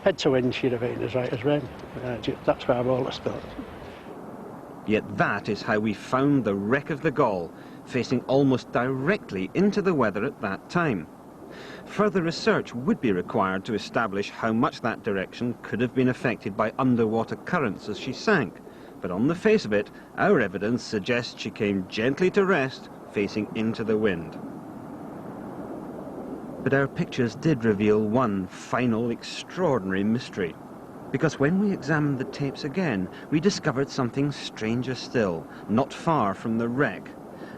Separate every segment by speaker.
Speaker 1: head to wind she'd have been as right as rain. That's where I've always built.
Speaker 2: Yet that is how we found the wreck of the Gaul, facing almost directly into the weather at that time. Further research would be required to establish how much that direction could have been affected by underwater currents as she sank. But on the face of it, our evidence suggests she came gently to rest, facing into the wind. But our pictures did reveal one final extraordinary mystery. Because when we examined the tapes again, we discovered something stranger still, not far from the wreck.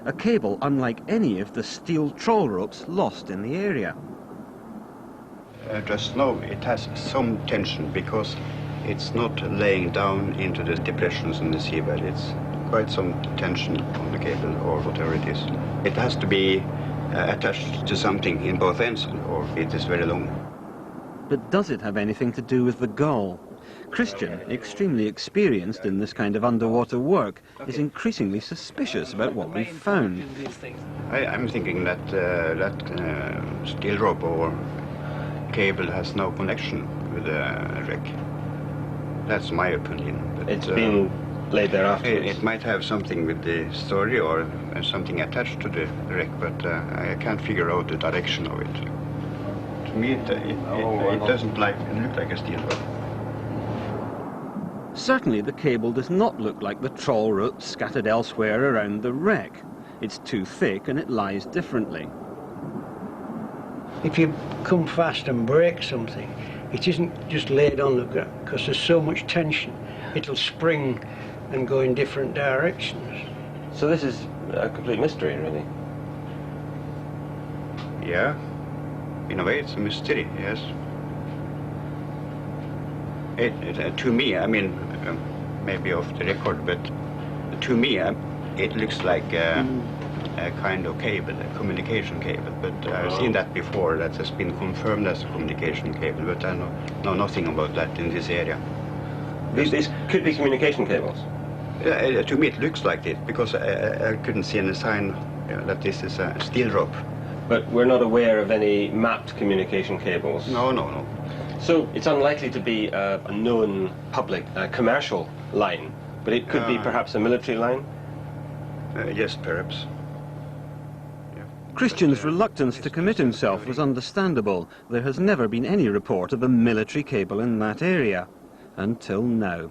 Speaker 2: A cable unlike any of the steel trawl ropes lost in the area.
Speaker 3: Just now it has some tension because it's not laying down into the depressions in the seabed. It's quite some tension on the cable or whatever it is. It has to be attached to something in both ends or it is very long.
Speaker 2: But does it have anything to do with the Gaul? Christian, extremely experienced in this kind of underwater work, is increasingly suspicious about what we've found.
Speaker 3: I'm thinking that steel rope or cable has no connection with the wreck. That's my opinion. But,
Speaker 4: it's been laid there afterwards.
Speaker 3: It might have something with the story or something attached to the wreck, but I can't figure out the direction of it. To me, it doesn't look like a steel rope.
Speaker 2: Certainly the cable does not look like the trawl ropes scattered elsewhere around the wreck. It's too thick and it lies differently.
Speaker 1: If you come fast and break something, it isn't just laid on the ground, because there's so much tension. It'll spring and go in different directions.
Speaker 4: So this is a complete mystery, really.
Speaker 3: Yeah, in a way it's a mystery, yes. To me, I mean, maybe off the record, but to me it looks like a kind of cable, a communication cable, but I've seen that before. That has been confirmed as a communication cable, but I know nothing about that in this area.
Speaker 4: These could be communication cables?
Speaker 3: To me it looks like it, because I couldn't see any sign that this is a steel rope.
Speaker 4: But we're not aware of any mapped communication cables?
Speaker 3: No.
Speaker 4: So it's unlikely to be a known public, commercial line, but it could be perhaps a military line?
Speaker 3: Yes, perhaps. Yeah.
Speaker 2: Christian's reluctance to commit himself was understandable. There has never been any report of a military cable in that area, until now.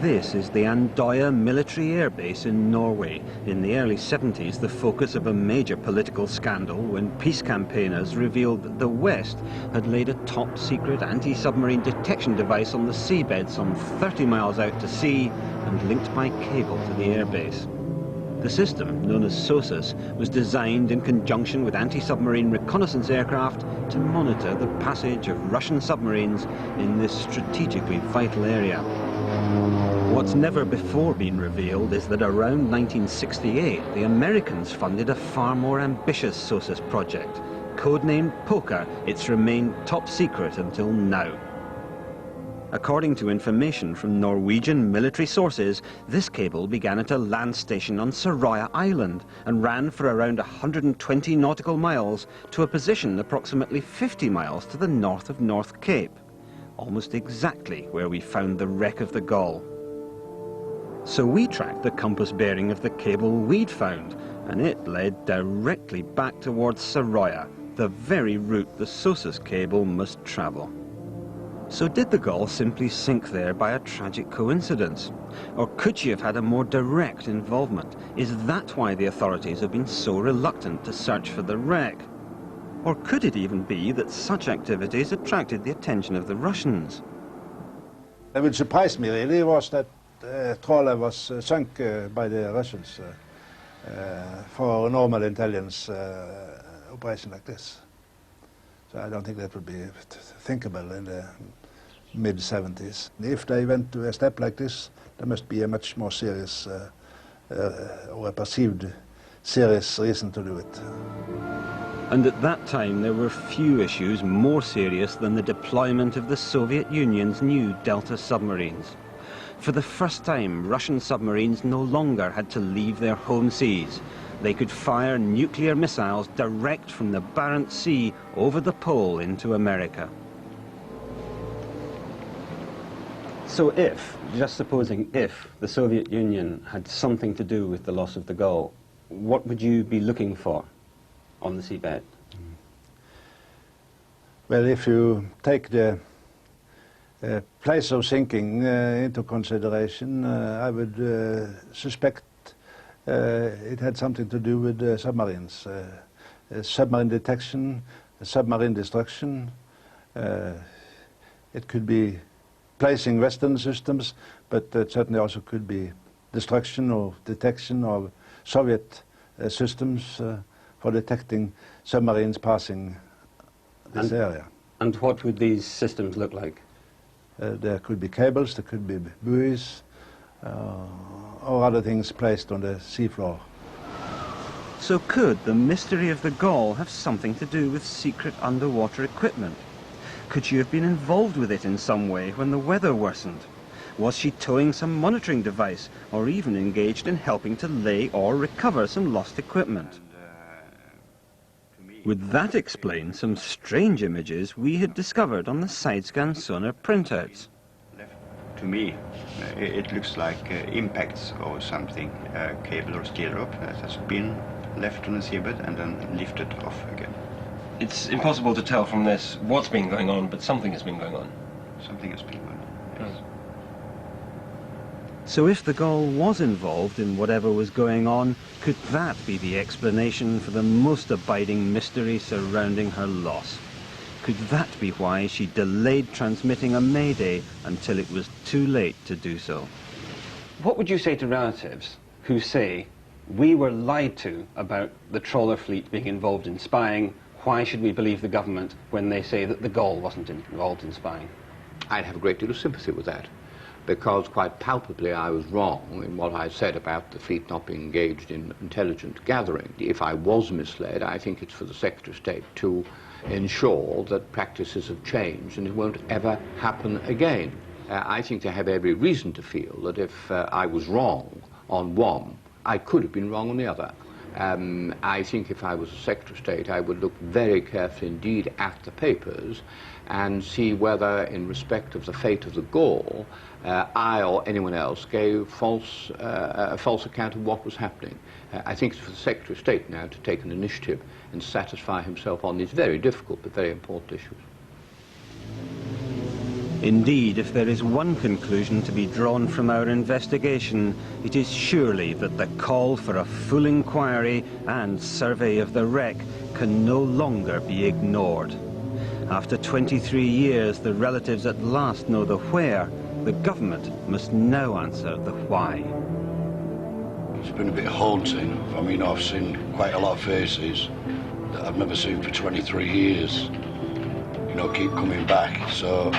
Speaker 2: This is the Andøya military air base in Norway, in the early 70s the focus of a major political scandal when peace campaigners revealed that the West had laid a top-secret anti-submarine detection device on the seabed some 30 miles out to sea and linked by cable to the airbase. The system, known as SOSUS, was designed in conjunction with anti-submarine reconnaissance aircraft to monitor the passage of Russian submarines in this strategically vital area. What's never before been revealed is that around 1968, the Americans funded a far more ambitious SOSUS project. Codenamed Poker, it's remained top secret until now. According to information from Norwegian military sources, this cable began at a land station on Sørøya Island and ran for around 120 nautical miles to a position approximately 50 miles to the north of North Cape, almost exactly where we found the wreck of the Gaul. So we tracked the compass bearing of the cable we'd found, and it led directly back towards Sørøya, the very route the SOSUS cable must travel. So did the Gaul simply sink there by a tragic coincidence? Or could she have had a more direct involvement? Is that why the authorities have been so reluctant to search for the wreck? Or could it even be that such activities attracted the attention of the Russians?
Speaker 5: What surprised me really was that trawler was sunk by the Russians for a normal intelligence operation like this. So I don't think that would be thinkable in the mid-70s. If they went to a step like this, there must be a much more serious or a perceived serious reason to do it.
Speaker 2: And at that time there were few issues more serious than the deployment of the Soviet Union's new Delta submarines. For the first time, Russian submarines no longer had to leave their home seas. They could fire nuclear missiles direct from the Barents Sea over the pole into America. So if, just supposing if, the Soviet Union had something to do with the loss of the Gaul, what would you be looking for on the seabed?
Speaker 5: Well, if you take the place of sinking into consideration, I would suspect it had something to do with submarines, submarine detection, submarine destruction. It could be placing Western systems, but it certainly also could be destruction or detection of Soviet systems for detecting submarines passing this area.
Speaker 2: And what would these systems look like?
Speaker 5: There could be cables, there could be buoys, or other things placed on the seafloor.
Speaker 2: So could the mystery of the Gaul have something to do with secret underwater equipment? Could she have been involved with it in some way when the weather worsened? Was she towing some monitoring device, or even engaged in helping to lay or recover some lost equipment? Would that explain some strange images we had discovered on the side-scan sonar printouts?
Speaker 3: To me, it looks like impacts or something, cable or steel rope that has been left on the seabed and then lifted off again.
Speaker 4: It's impossible to tell from this what's been going on, but something has been going on.
Speaker 3: Something has been going on, yes.
Speaker 2: So if the Gaul was involved in whatever was going on, could that be the explanation for the most abiding mystery surrounding her loss? Could that be why she delayed transmitting a mayday until it was too late to do so? What would you say to relatives who say, we were lied to about the trawler fleet being involved in spying? Why should we believe the government when they say that the Gaul wasn't involved in spying?
Speaker 6: I'd have a great deal of sympathy with that, because quite palpably I was wrong in what I said about the fleet not being engaged in intelligent gathering. If I was misled, I think it's for the Secretary of State to ensure that practices have changed and it won't ever happen again. I think they have every reason to feel that if I was wrong on one, I could have been wrong on the other. I think if I was a Secretary of State, I would look very carefully indeed at the papers and see whether, in respect of the fate of the Gaul, I or anyone else gave a false account of what was happening. I think it's for the Secretary of State now to take an initiative and satisfy himself on these very difficult but very important issues.
Speaker 2: Indeed, if there is one conclusion to be drawn from our investigation, it is surely that the call for a full inquiry and survey of the wreck can no longer be ignored. After 23 years, the relatives at last know the where. The government must now answer the why.
Speaker 7: It's been a bit haunting. I mean, I've seen quite a lot of faces that I've never seen for 23 years. You know, keep coming back, so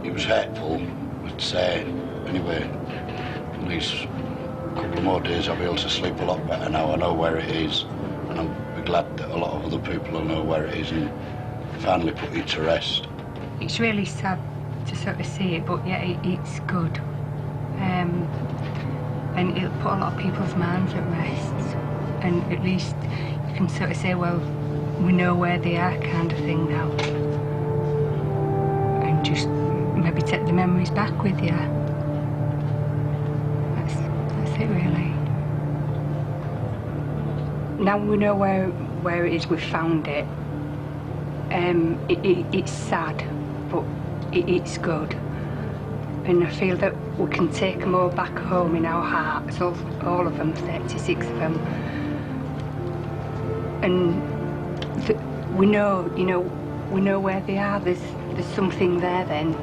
Speaker 7: it was hurtful, I'd say. Anyway, at least a couple of more days I'll be able to sleep a lot better now. I know where it is, and I'm glad that a lot of other people will know where it is and finally put it to rest.
Speaker 8: It's really sad to sort of see it, but yeah, it's good. And it'll put a lot of people's minds at rest. And at least you can sort of say, well, we know where they are, kind of thing now. And just maybe take the memories back with you. That's it, really. Now we know where it is, we've found it. It's sad, but it's good. And I feel that we can take them all back home in our hearts, all of them, 36 of them. And we know, we know where they are. There's something there then,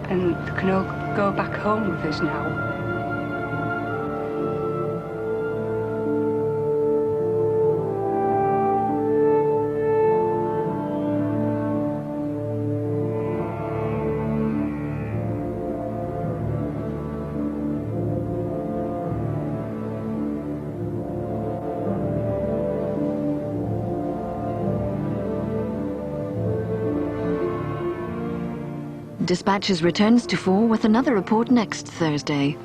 Speaker 8: and they can all go back home with us now.
Speaker 9: Dispatches returns to 4 with another report next Thursday.